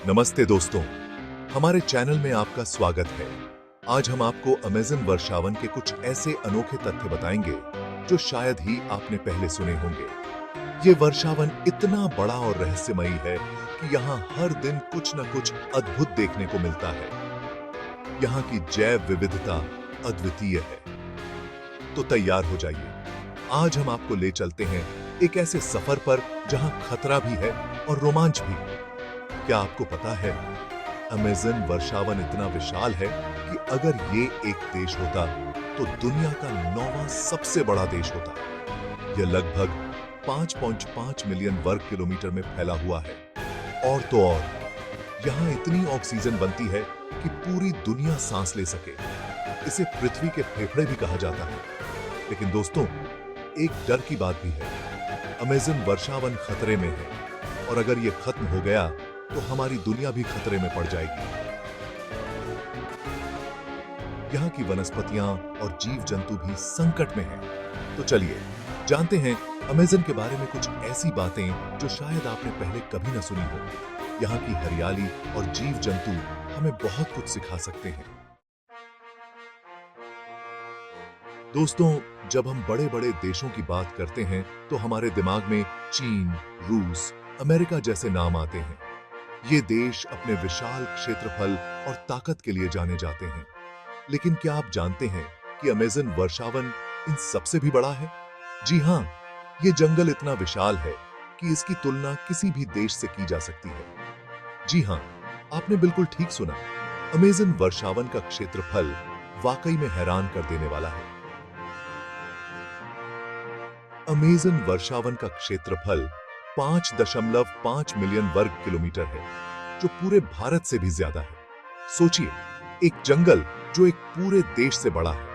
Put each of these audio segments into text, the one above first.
नमस्ते दोस्तों, हमारे चैनल में आपका स्वागत है। आज हम आपको अमेज़न वर्षावन के कुछ ऐसे अनोखे तथ्य बताएंगे जो शायद ही आपने पहले सुने होंगे। ये वर्षावन इतना बड़ा और रहस्यमयी है कि यहाँ हर दिन कुछ न कुछ अद्भुत देखने को मिलता है। यहाँ की जैव विविधता अद्वितीय है। तो तैयार हो जाइए, आज हम आपको ले चलते हैं एक ऐसे सफर पर जहां खतरा भी है और रोमांच भी। क्या आपको पता है, अमेज़न वर्षावन इतना विशाल है कि अगर ये एक देश होता तो दुनिया का 9वां सबसे बड़ा देश होता। यह लगभग 5.5 मिलियन वर्ग किलोमीटर में फैला हुआ है। और तो और, यहाँ इतनी ऑक्सीजन बनती है कि पूरी दुनिया सांस ले सके। इसे पृथ्वी के फेफड़े भी कहा जाता है। लेकिन दोस्तों, एक डर की बात भी है। अमेज़न वर्षावन खतरे में है और अगर ये खत्म हो गया तो हमारी दुनिया भी खतरे में पड़ जाएगी। यहाँ की वनस्पतियां और जीव जंतु भी संकट में हैं। तो चलिए जानते हैं अमेज़न के बारे में कुछ ऐसी बातें जो शायद आपने पहले कभी न सुनी हो। यहाँ की हरियाली और जीव जंतु हमें बहुत कुछ सिखा सकते हैं। दोस्तों, जब हम बड़े बड़े देशों की बात करते हैं तो हमारे दिमाग में चीन, रूस, अमेरिका जैसे नाम आते हैं। ये देश अपने विशाल क्षेत्रफल और ताकत के लिए जाने जाते हैं। लेकिन क्या आप जानते हैं कि अमेज़न वर्षावन इन सबसे भी बड़ा है? जी हां, ये जंगल इतना विशाल है कि इसकी तुलना किसी भी देश से की जा सकती है। जी हां, आपने बिल्कुल ठीक सुना। अमेज़न वर्षावन का क्षेत्रफल वाकई में हैरान कर देने वाला है। अमेज़न वर्षावन का क्षेत्रफल 5.5 मिलियन वर्ग किलोमीटर है, जो पूरे भारत से भी ज्यादा है। सोचिए, एक जंगल जो एक पूरे देश से बड़ा है।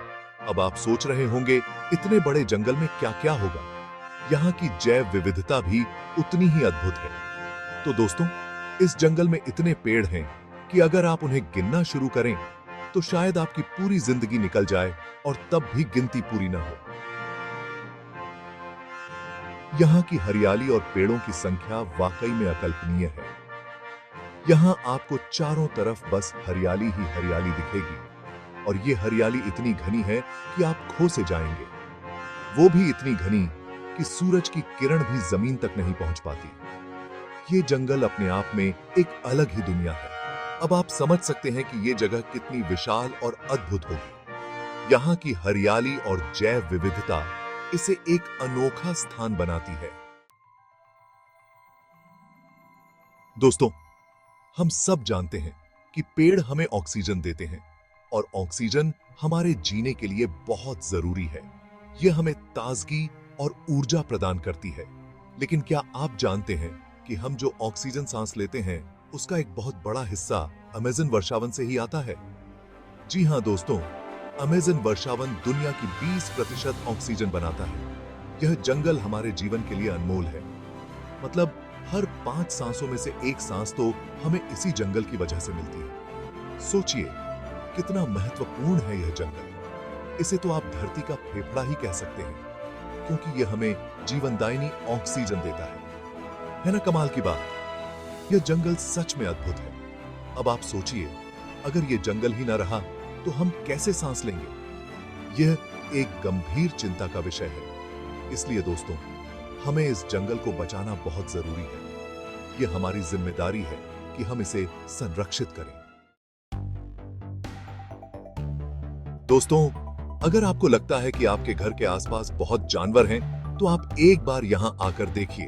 अब आप सोच रहे होंगे, इतने बड़े जंगल में क्या-क्या होगा? यहाँ की जैव विविधता भी उतनी ही अद्भुत है। तो दोस्तों, इस जंगल में इतने पेड़ हैं कि अगर आप उन्हें गिनना शुरू करें, तो शायद आपकी पूरी जिंदगी निकल जाए और तब भी गिनती पूरी ना हो। यहाँ की हरियाली और पेड़ों की संख्या वाकई में अकल्पनीय है। यहाँ आपको चारों तरफ बस हरियाली ही हरियाली दिखेगी और ये हरियाली इतनी घनी है कि आप खो से जाएंगे। वो भी इतनी घनी कि सूरज की किरण भी जमीन तक नहीं पहुंच पाती। ये जंगल अपने आप में एक अलग ही दुनिया है। अब आप समझ सकते हैं कि ये जगह कितनी विशाल और अद्भुत होगी। यहाँ की हरियाली और जैव विविधता इसे एक अनोखा स्थान बनाती है। दोस्तों, हम सब जानते हैं कि पेड़ हमें ऑक्सीजन देते हैं और ऑक्सीजन हमारे जीने के लिए बहुत जरूरी है। यह हमें ताजगी और ऊर्जा प्रदान करती है। लेकिन क्या आप जानते हैं कि हम जो ऑक्सीजन सांस लेते हैं, उसका एक बहुत बड़ा हिस्सा अमेज़न वर्षावन से ही आता है? जी हां दोस्तों, अमेज़न वर्षावन दुनिया की 20% ऑक्सीजन बनाता है। यह जंगल हमारे जीवन के लिए अनमोल है। मतलब हर 5 सांसों में से एक सांस तो हमें इसी जंगल की वजह से मिलती है। सोचिए, कितना महत्वपूर्ण है यह जंगल। इसे तो आप धरती का फेफड़ा ही कह सकते हैं, क्योंकि यह हमें जीवनदायिनी ऑक्सीजन देता है ना कमाल की बात? यह जंगल सच में अद्भुत है। अब आप सोचिए, अगर यह जंगल ही ना रहा तो हम कैसे सांस लेंगे? यह एक गंभीर चिंता का विषय है। इसलिए दोस्तों, हमें इस जंगल को बचाना बहुत जरूरी है। यह हमारी जिम्मेदारी है कि हम इसे संरक्षित करें। दोस्तों, अगर आपको लगता है कि आपके घर के आसपास बहुत जानवर हैं, तो आप एक बार यहां आकर देखिए।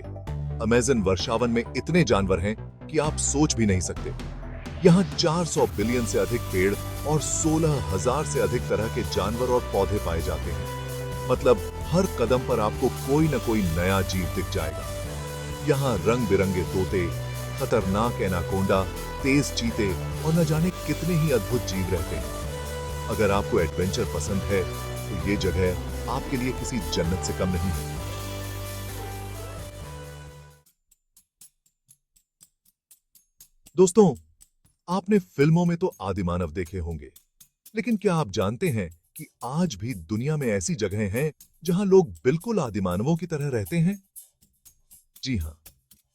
अमेज़न वर्षावन में इतने जानवर हैं कि आप सोच भी नहीं सकते। यहाँ 400 बिलियन से अधिक पेड़ और 16,000 से अधिक तरह के जानवर और पौधे पाए जाते हैं। मतलब हर कदम पर आपको कोई न कोई नया जीव दिख जाएगा। यहाँ रंग बिरंगे तोते, खतरनाक एनाकोंडा, तेज चीते और न जाने कितने ही अद्भुत जीव रहते हैं। अगर आपको एडवेंचर पसंद है तो ये जगह आपके लिए किसी जन्नत से कम नहीं है। दोस्तों, आपने फिल्मों में तो आदिमानव देखे होंगे, लेकिन क्या आप जानते हैं कि आज भी दुनिया में ऐसी जगहें हैं जहां लोग बिल्कुल आदिमानवों की तरह रहते हैं? जी हां,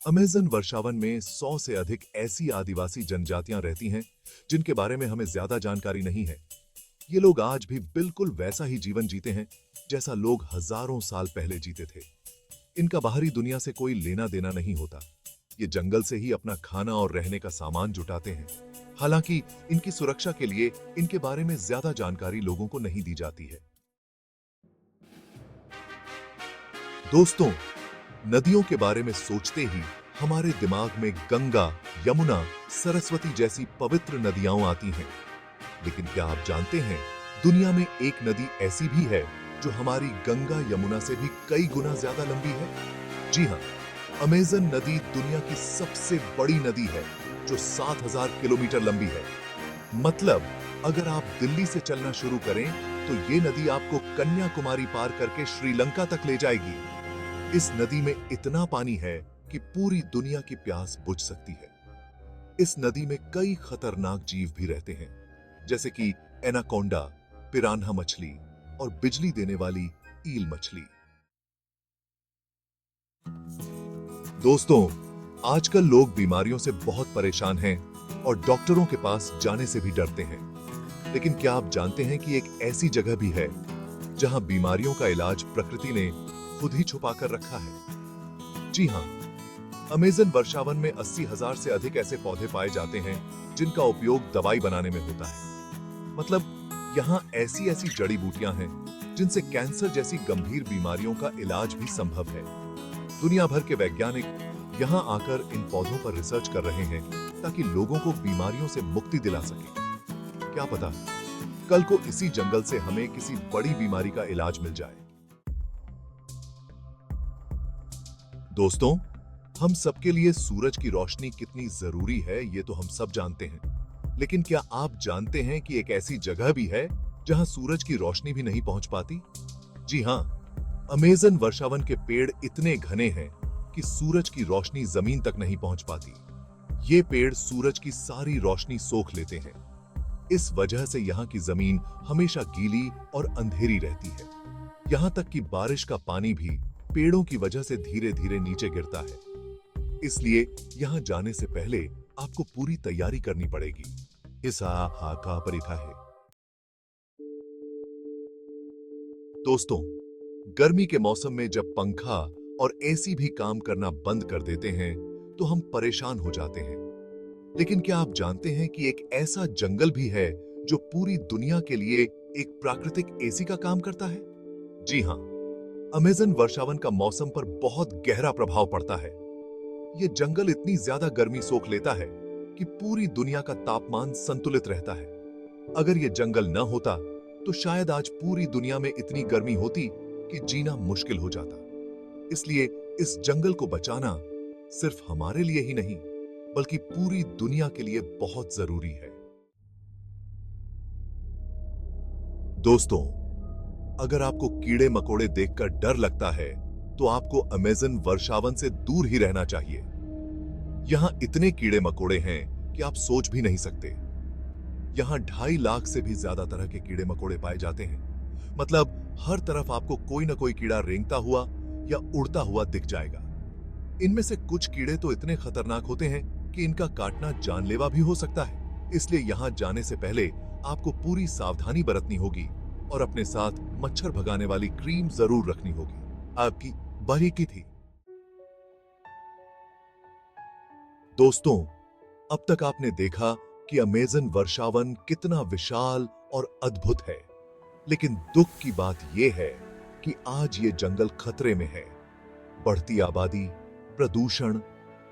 अमेज़न वर्षावन में 100 से अधिक ऐसी आदिवासी जनजातियां रहती हैं जिनके बारे में हमें ज्यादा जानकारी नहीं है। ये लोग आज भी बिल्कुल वैसा ही जीवन जीते हैं जैसा लोग हजारों साल पहले जीते थे। इनका बाहरी दुनिया से कोई लेना देना नहीं होता। ये जंगल से ही अपना खाना और रहने का सामान जुटाते हैं। हालांकि इनकी सुरक्षा के लिए इनके बारे में ज्यादा जानकारी लोगों को नहीं दी जाती है। दोस्तों, नदियों के बारे में सोचते ही हमारे दिमाग में गंगा, यमुना, सरस्वती जैसी पवित्र नदियां आती हैं। लेकिन क्या आप जानते हैं, दुनिया में एक नदी ऐसी भी है जो हमारी गंगा, यमुना से भी कई गुना ज्यादा लंबी है। जी हां, अमेज़न नदी दुनिया की सबसे बड़ी नदी है जो 7000 किलोमीटर लंबी है। मतलब अगर आप दिल्ली से चलना शुरू करें तो ये नदी आपको कन्याकुमारी पार करके श्रीलंका तक ले जाएगी। इस नदी में इतना पानी है कि पूरी दुनिया की प्यास बुझ सकती है। इस नदी में कई खतरनाक जीव भी रहते हैं, जैसे कि एनाकोंडा, पिरान्हा मछली और बिजली देने वाली ईल मछली। दोस्तों, आजकल लोग बीमारियों से बहुत परेशान हैं और डॉक्टरों के पास जाने से भी डरते हैं। लेकिन क्या आप जानते हैं कि एक ऐसी जगह भी है जहां बीमारियों का इलाज प्रकृति ने खुद ही छुपा कर रखा है? जी हां, अमेज़न वर्षावन में 80,000 से अधिक ऐसे पौधे पाए जाते हैं जिनका उपयोग दवाई बनाने में होता है। मतलब यहाँ ऐसी ऐसी जड़ी बूटियां हैं जिनसे कैंसर जैसी गंभीर बीमारियों का इलाज भी संभव है। दुनिया भर के वैज्ञानिक यहाँ आकर इन पौधों पर रिसर्च कर रहे हैं ताकि लोगों को बीमारियों से मुक्ति दिला सके। क्या पता कल को इसी जंगल से हमें किसी बड़ी बीमारी का इलाज मिल जाए। दोस्तों, हम सबके लिए सूरज की रोशनी कितनी जरूरी है ये तो हम सब जानते हैं। लेकिन क्या आप जानते हैं कि एक ऐसी जगह भी है जहां सूरज की रोशनी भी नहीं पहुंच पाती? जी हां, अमेज़न वर्षावन के पेड़ इतने घने हैं कि सूरज की रोशनी जमीन तक नहीं पहुंच पाती। ये पेड़ सूरज की सारी रोशनी सोख लेते हैं। इस वजह से यहाँ की जमीन हमेशा गीली और अंधेरी रहती है। यहाँ तक कि बारिश का पानी भी पेड़ों की वजह से धीरे धीरे नीचे गिरता है। इसलिए यहाँ जाने से पहले आपको पूरी तैयारी करनी पड़ेगी। है दोस्तों, गर्मी के मौसम में जब पंखा और एसी भी काम करना बंद कर देते हैं तो हम परेशान हो जाते हैं। लेकिन क्या आप जानते हैं कि एक ऐसा जंगल भी है जो पूरी दुनिया के लिए एक प्राकृतिक एसी का काम करता है? जी हां, अमेज़न वर्षावन का मौसम पर बहुत गहरा प्रभाव पड़ता है। ये जंगल इतनी ज्यादा गर्मी सोख लेता है कि पूरी दुनिया का तापमान संतुलित रहता है। अगर ये जंगल न होता तो शायद आज पूरी दुनिया में इतनी गर्मी होती कि जीना मुश्किल हो जाता। इसलिए इस जंगल को बचाना सिर्फ हमारे लिए ही नहीं बल्कि पूरी दुनिया के लिए बहुत जरूरी है। दोस्तों, अगर आपको कीड़े मकोड़े देखकर डर लगता है तो आपको अमेज़न वर्षावन से दूर ही रहना चाहिए। यहां इतने कीड़े मकोड़े हैं कि आप सोच भी नहीं सकते। यहां 2.5 लाख से भी ज्यादा तरह के कीड़े मकोड़े पाए जाते हैं। मतलब हर तरफ आपको कोई ना कोई कीड़ा रेंगता हुआ या उड़ता हुआ दिख जाएगा। इनमें से कुछ कीड़े तो इतने खतरनाक होते हैं कि इनका काटना जानलेवा भी हो सकता है। इसलिए यहां जाने से पहले आपको पूरी सावधानी बरतनी होगी और अपने साथ मच्छर भगाने वाली क्रीम जरूर रखनी होगी। आपकी बारीकी थी। दोस्तों, अब तक आपने देखा कि अमेज़न वर्षावन कितना विशाल और अद्भुत है। लेकिन दुख की बात यह है कि आज ये जंगल खतरे में है। बढ़ती आबादी, प्रदूषण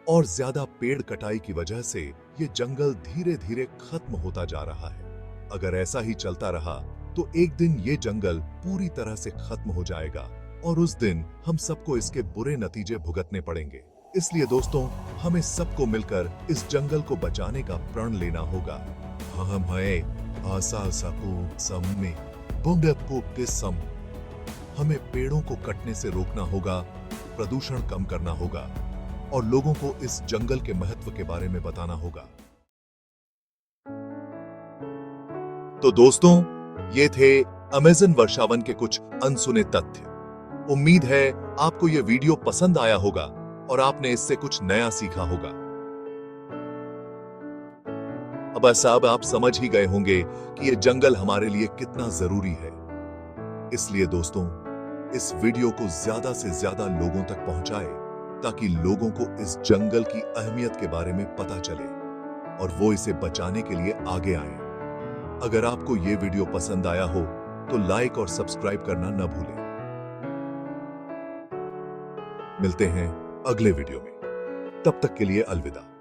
और ज्यादा पेड़ कटाई की वजह से ये जंगल धीरे धीरे खत्म होता जा रहा है। अगर ऐसा ही चलता रहा तो एक दिन ये जंगल पूरी तरह से खत्म हो जाएगा और उस दिन हम सबको इसके बुरे नतीजे भुगतने पड़ेंगे। इसलिए दोस्तों, हमें सबको मिलकर इस जंगल को बचाने का प्रण लेना होगा। हमें पेड़ों को कटने से रोकना होगा, प्रदूषण कम करना होगा और लोगों को इस जंगल के महत्व के बारे में बताना होगा। तो दोस्तों, ये थे अमेज़न वर्षावन के कुछ अनसुने तथ्य। उम्मीद है आपको यह वीडियो पसंद आया होगा। और आपने इससे कुछ नया सीखा होगा। अब आप समझ ही गए होंगे कि यह जंगल हमारे लिए कितना जरूरी है। इसलिए दोस्तों, इस वीडियो को ज्यादा से ज्यादा लोगों तक पहुंचाएं ताकि लोगों को इस जंगल की अहमियत के बारे में पता चले और वो इसे बचाने के लिए आगे आए। अगर आपको ये वीडियो पसंद आया हो तो लाइक और सब्सक्राइब करना न भूलें। मिलते हैं अगले वीडियो में, तब तक के लिए अलविदा।